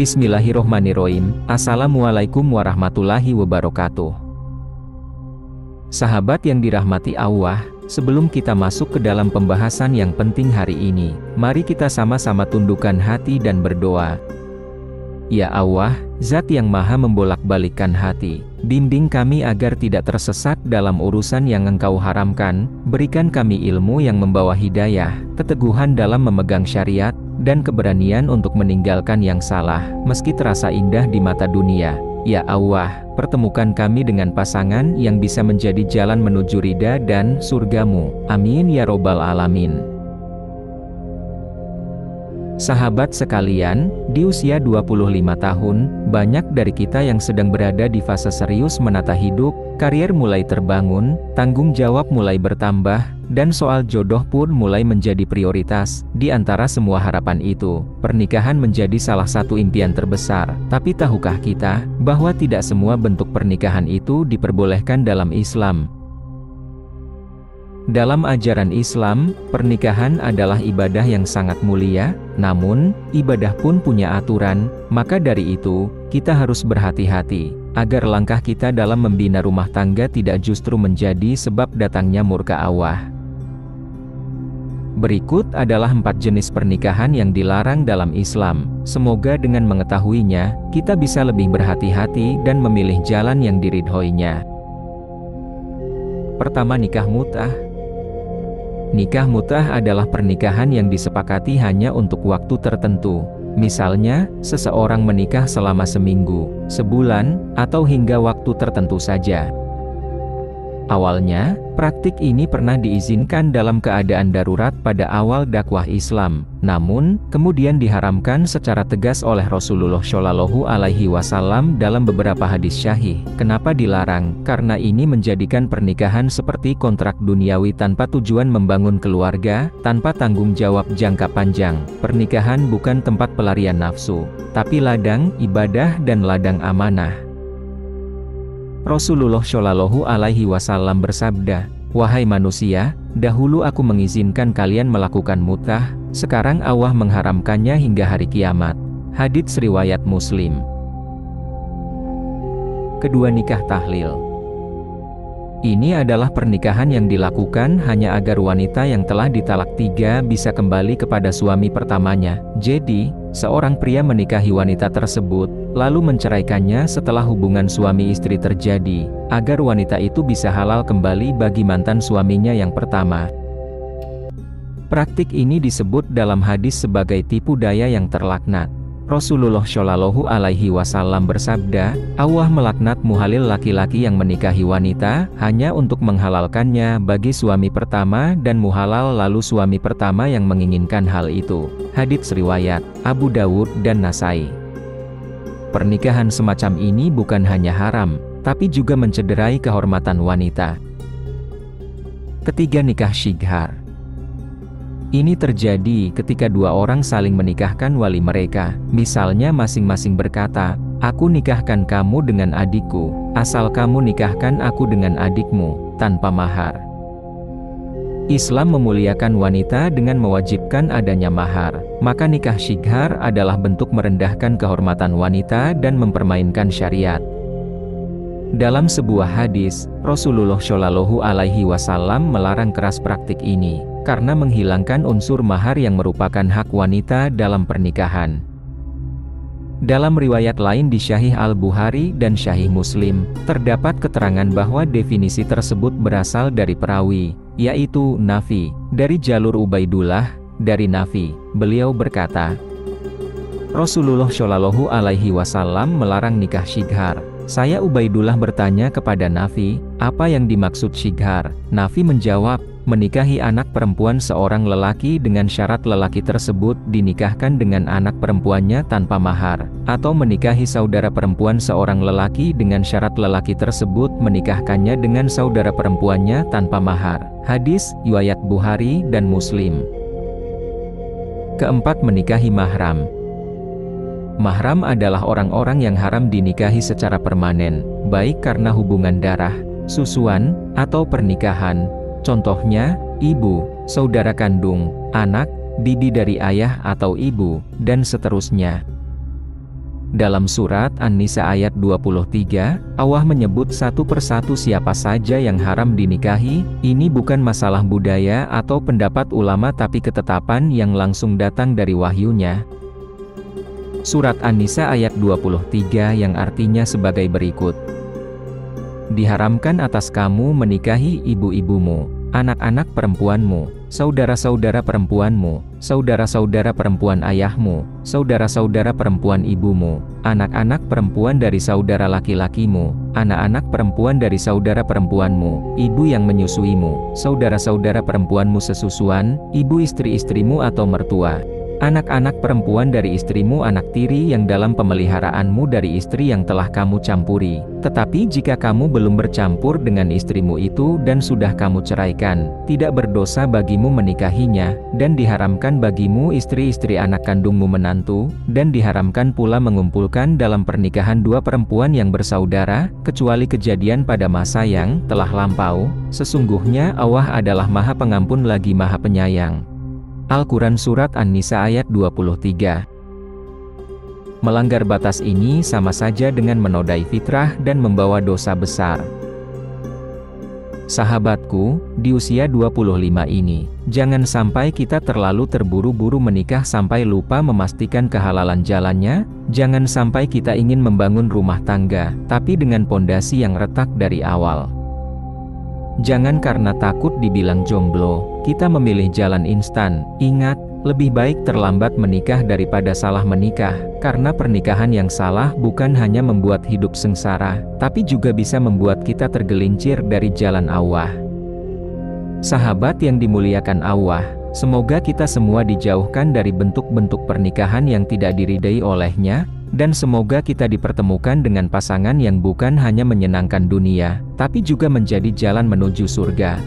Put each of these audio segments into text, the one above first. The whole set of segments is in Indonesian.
Bismillahirrohmanirrohim. Assalamualaikum warahmatullahi wabarakatuh. Sahabat yang dirahmati Allah, sebelum kita masuk ke dalam pembahasan yang penting hari ini, mari kita sama-sama tundukkan hati dan berdoa. Ya Allah, Zat yang maha membolak-balikkan hati, bimbing kami agar tidak tersesat dalam urusan yang Engkau haramkan, berikan kami ilmu yang membawa hidayah, keteguhan dalam memegang syariat, dan keberanian untuk meninggalkan yang salah, meski terasa indah di mata dunia. Ya Allah, pertemukan kami dengan pasangan yang bisa menjadi jalan menuju ridha dan surga-Mu. Amin ya robbal alamin. Sahabat sekalian, di usia 25 tahun, banyak dari kita yang sedang berada di fase serius menata hidup, karier mulai terbangun, tanggung jawab mulai bertambah, dan soal jodoh pun mulai menjadi prioritas. Di antara semua harapan itu, pernikahan menjadi salah satu impian terbesar. Tapi tahukah kita, bahwa tidak semua bentuk pernikahan itu diperbolehkan dalam Islam? Dalam ajaran Islam, pernikahan adalah ibadah yang sangat mulia, namun, ibadah pun punya aturan, maka dari itu, kita harus berhati-hati, agar langkah kita dalam membina rumah tangga tidak justru menjadi sebab datangnya murka Allah. Berikut adalah 4 jenis pernikahan yang dilarang dalam Islam. Semoga dengan mengetahuinya, kita bisa lebih berhati-hati dan memilih jalan yang diridhoinya. Pertama, nikah mut'ah. Nikah mut'ah adalah pernikahan yang disepakati hanya untuk waktu tertentu. Misalnya, seseorang menikah selama seminggu, sebulan, atau hingga waktu tertentu saja. Awalnya, praktik ini pernah diizinkan dalam keadaan darurat pada awal dakwah Islam, namun, kemudian diharamkan secara tegas oleh Rasulullah Shallallahu Alaihi Wasallam dalam beberapa hadis syahih. Kenapa dilarang? Karena ini menjadikan pernikahan seperti kontrak duniawi tanpa tujuan membangun keluarga, tanpa tanggung jawab jangka panjang. Pernikahan bukan tempat pelarian nafsu, tapi ladang ibadah dan ladang amanah. Rasulullah Shallallahu Alaihi Wasallam bersabda, "Wahai manusia, dahulu aku mengizinkan kalian melakukan mut'ah, sekarang Allah mengharamkannya hingga hari kiamat." Hadits riwayat Muslim. Kedua, nikah tahlil. Ini adalah pernikahan yang dilakukan hanya agar wanita yang telah ditalak 3 bisa kembali kepada suami pertamanya. Jadi, seorang pria menikahi wanita tersebut, lalu menceraikannya setelah hubungan suami istri terjadi, agar wanita itu bisa halal kembali bagi mantan suaminya yang pertama. Praktik ini disebut dalam hadis sebagai tipu daya yang terlaknat. Rasulullah Shallallahu Alaihi Wasallam bersabda, Allah melaknat muhalil laki-laki yang menikahi wanita hanya untuk menghalalkannya bagi suami pertama dan muhalal lalu suami pertama yang menginginkan hal itu. Hadits riwayat Abu Dawud dan Nasai. Pernikahan semacam ini bukan hanya haram, tapi juga mencederai kehormatan wanita. Ketiga, nikah syighar. Ini terjadi ketika 2 orang saling menikahkan wali mereka. Misalnya masing-masing berkata, "Aku nikahkan kamu dengan adikku, asal kamu nikahkan aku dengan adikmu, tanpa mahar." Islam memuliakan wanita dengan mewajibkan adanya mahar. Maka nikah syighar adalah bentuk merendahkan kehormatan wanita dan mempermainkan syariat. Dalam sebuah hadis, Rasulullah Shallallahu Alaihi Wasallam melarang keras praktik ini, karena menghilangkan unsur mahar yang merupakan hak wanita dalam pernikahan. Dalam riwayat lain di Syahih Al-Bukhari dan Syahih Muslim, terdapat keterangan bahwa definisi tersebut berasal dari perawi, yaitu Nafi, dari jalur Ubaidullah, dari Nafi. Beliau berkata, Rasulullah Shallallahu Alaihi Wasallam melarang nikah syighar. Saya Ubaidullah bertanya kepada Nafi, apa yang dimaksud syighar? Nafi menjawab, menikahi anak perempuan seorang lelaki dengan syarat lelaki tersebut dinikahkan dengan anak perempuannya tanpa mahar, atau menikahi saudara perempuan seorang lelaki dengan syarat lelaki tersebut menikahkannya dengan saudara perempuannya tanpa mahar. Hadis riwayat Bukhari dan Muslim. Keempat, menikahi mahram. Mahram adalah orang-orang yang haram dinikahi secara permanen, baik karena hubungan darah, susuan, atau pernikahan. Contohnya, ibu, saudara kandung, anak, bibi dari ayah atau ibu, dan seterusnya. Dalam surat An-Nisa ayat 23, Allah menyebut satu persatu siapa saja yang haram dinikahi. Ini bukan masalah budaya atau pendapat ulama tapi ketetapan yang langsung datang dari wahyunya. Surat An-Nisa ayat 23 yang artinya sebagai berikut. Diharamkan atas kamu menikahi ibu-ibumu, anak-anak perempuanmu, saudara-saudara perempuanmu, saudara-saudara perempuan ayahmu, saudara-saudara perempuan ibumu, anak-anak perempuan dari saudara laki-lakimu, anak-anak perempuan dari saudara perempuanmu, ibu yang menyusuimu, saudara-saudara perempuanmu sesusuan, ibu istri-istrimu atau mertua, anak-anak perempuan dari istrimu anak tiri yang dalam pemeliharaanmu dari istri yang telah kamu campuri. Tetapi jika kamu belum bercampur dengan istrimu itu dan sudah kamu ceraikan, tidak berdosa bagimu menikahinya, dan diharamkan bagimu istri-istri anak kandungmu menantu, dan diharamkan pula mengumpulkan dalam pernikahan dua perempuan yang bersaudara, kecuali kejadian pada masa yang telah lampau. Sesungguhnya Allah adalah Maha Pengampun lagi Maha Penyayang. Al-Quran Surat An-Nisa ayat 23. Melanggar batas ini sama saja dengan menodai fitrah dan membawa dosa besar. Sahabatku, di usia 25 ini, jangan sampai kita terlalu terburu-buru menikah sampai lupa memastikan kehalalan jalannya. Jangan sampai kita ingin membangun rumah tangga, tapi dengan pondasi yang retak dari awal. Jangan karena takut dibilang jomblo, kita memilih jalan instan. Ingat, lebih baik terlambat menikah daripada salah menikah, karena pernikahan yang salah bukan hanya membuat hidup sengsara, tapi juga bisa membuat kita tergelincir dari jalan Allah. Sahabat yang dimuliakan Allah, semoga kita semua dijauhkan dari bentuk-bentuk pernikahan yang tidak diridai olehnya, dan semoga kita dipertemukan dengan pasangan yang bukan hanya menyenangkan dunia, tapi juga menjadi jalan menuju surga.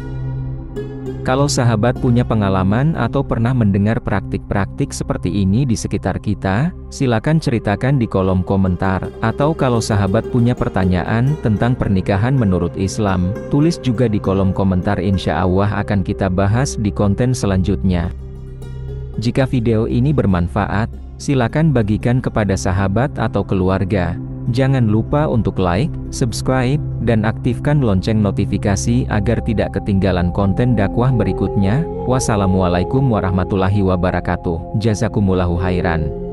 Kalau sahabat punya pengalaman atau pernah mendengar praktik-praktik seperti ini di sekitar kita, silakan ceritakan di kolom komentar. Atau kalau sahabat punya pertanyaan tentang pernikahan menurut Islam, tulis juga di kolom komentar, insya Allah akan kita bahas di konten selanjutnya. Jika video ini bermanfaat, silakan bagikan kepada sahabat atau keluarga. Jangan lupa untuk like, subscribe, dan aktifkan lonceng notifikasi agar tidak ketinggalan konten dakwah berikutnya. Wassalamualaikum warahmatullahi wabarakatuh. Jazakumullahu khairan.